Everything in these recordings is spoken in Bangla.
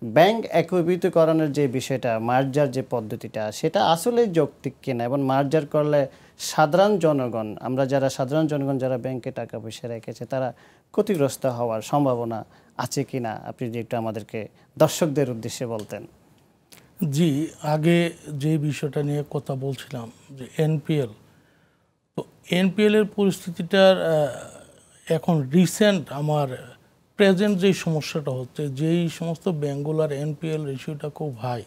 ব্যাংক একীভূতকরণের যে বিষয়টা, মার্জার যে পদ্ধতিটা, সেটা আসলে যৌক্তিক কিনা এবং মার্জার করলে সাধারণ জনগণ, আমরা যারা সাধারণ জনগণ যারা ব্যাংকে টাকা পয়সা রেখেছে তারা ক্ষতিগ্রস্ত হওয়ার সম্ভাবনা আছে কিনা আপনি যদি একটু আমাদেরকে দর্শকদের উদ্দেশ্যে বলতেন। জি, আগে যে বিষয়টা নিয়ে কথা বলছিলাম যে এনপিএল, তো এনপিএল এর পরিস্থিতিটার এখন রিসেন্ট আমার প্রেজেন্ট যেই সমস্যাটা হচ্ছে, যেই সমস্ত ব্যাঙ্কগুলোর এনপিএল রেশিওটা খুব হাই,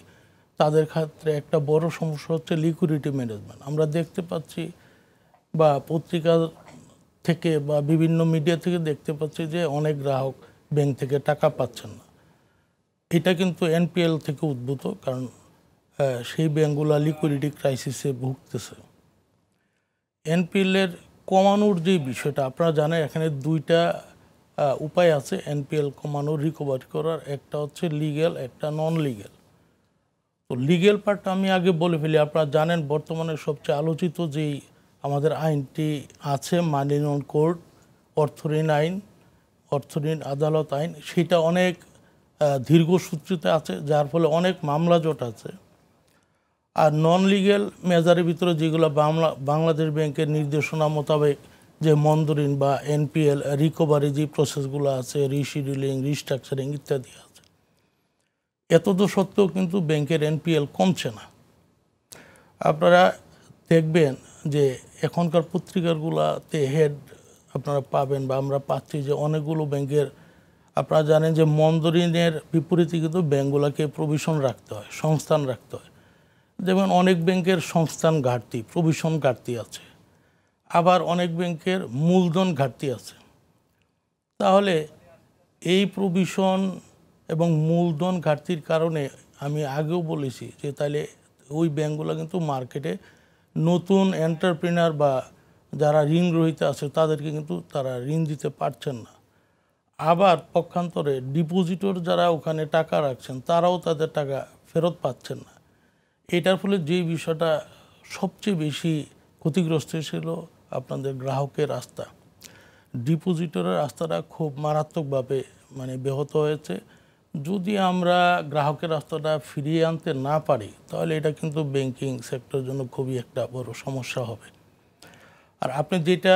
তাদের ক্ষেত্রে একটা বড় সমস্যা হচ্ছে লিকুইডিটি ম্যানেজমেন্ট। আমরা দেখতে পাচ্ছি বা পত্রিকা থেকে বা বিভিন্ন মিডিয়া থেকে দেখতে পাচ্ছি যে অনেক গ্রাহক ব্যাংক থেকে টাকা পাচ্ছেন না। এটা কিন্তু এনপিএল থেকে উদ্ভূত, কারণ সেই ব্যাঙ্কগুলো লিকুইডিটি ক্রাইসিসে ভুগতেছে। এনপিএলের কমানোর যে বিষয়টা আপনারা জানেন, এখানে দুইটা উপায় আছে এনপিএল কমানোর, রিকভারি করার। একটা হচ্ছে লিগ্যাল, একটা নন লিগ্যাল। তো লিগ্যাল পার্টটা আমি আগে বলে ফেলি। আপনারা জানেন বর্তমানে সবচেয়ে আলোচিত যেই আমাদের আইনটি আছে, মানি লন্ডারিং কোড, অর্থঋণ আইন, অর্থঋণ আদালত আইন, সেটা অনেক দীর্ঘসূত্রিতে আছে, যার ফলে অনেক মামলা জট আছে। আর নন লিগ্যাল মেজারের ভিতরে যেগুলো বাংলাদেশ ব্যাংকের নির্দেশনা মোতাবেক যে মন্দরিন বা এনপিএল রিকভারি যে প্রসেসগুলো আছে, রিশিডিউলিং, রিস্ট্রাকচারিং ইত্যাদি আছে, এতদ সত্ত্বেও কিন্তু ব্যাংকের এনপিএল কমছে না। আপনারা দেখবেন যে এখনকার পত্রিকাগুলোতে হেড আপনারা পাবেন বা আমরা পাচ্ছি যে অনেকগুলো ব্যাংকের, আপনারা জানেন যে মন্দরিনের বিপরীতে কিন্তু ব্যাংকগুলোকে প্রভিশন রাখতে হয়, সংস্থান রাখতে হয়। যেমন অনেক ব্যাংকের সংস্থান ঘাটতি, প্রভিশন ঘাটতি আছে, আবার অনেক ব্যাংকের মূলধন ঘাটতি আছে। তাহলে এই প্রভিশন এবং মূলধন ঘাটতির কারণে আমি আগেও বলেছি যে তাহলে ওই ব্যাংকগুলো কিন্তু মার্কেটে নতুন এন্টারপ্রেনার বা যারা ঋণ গ্রহীত আছে তাদেরকে কিন্তু তারা ঋণ দিতে পারছেন না। আবার পক্ষান্তরে ডিপোজিটর যারা ওখানে টাকা রাখছেন তারাও তাদের টাকা ফেরত পাচ্ছেন না। এটার ফলে যে বিষয়টা সবচেয়ে বেশি ক্ষতিগ্রস্ত ছিল আপনাদের গ্রাহকের আস্থা, ডিপোজিটরের আস্থাটা খুব মারাত্মকভাবে ব্যাহত হয়েছে। যদি আমরা গ্রাহকের আস্থাটা ফিরিয়ে আনতে না পারি তাহলে এটা কিন্তু ব্যাংকিং সেক্টরের জন্য খুবই একটা বড় সমস্যা হবে। আর আপনি যেটা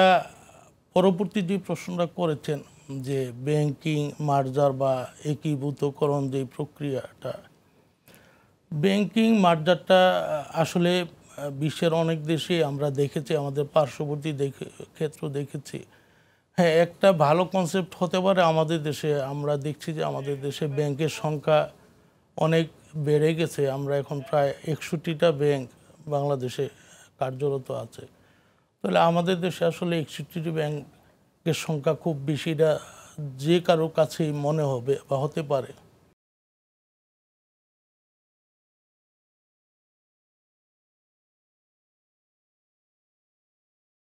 পরবর্তী যে প্রশ্নটা করেছেন যে ব্যাংকিং মার্জার বা একীভূতকরণ যে প্রক্রিয়াটা, ব্যাংকিং মার্জারটা আসলে বিশ্বের অনেক দেশে আমরা দেখেছি, আমাদের পার্শ্ববর্তী ক্ষেত্র দেখেছি। হ্যাঁ, একটা ভালো কনসেপ্ট হতে পারে আমাদের দেশে। আমরা দেখছি যে আমাদের দেশে ব্যাংকের সংখ্যা অনেক বেড়ে গেছে। আমরা এখন প্রায় 61টা ব্যাংক বাংলাদেশে কার্যরত আছে। তাহলে আমাদের দেশে আসলে 61টি ব্যাংকের সংখ্যা খুব বেশিটা যে কারো কাছেই মনে হবে বা হতে পারে।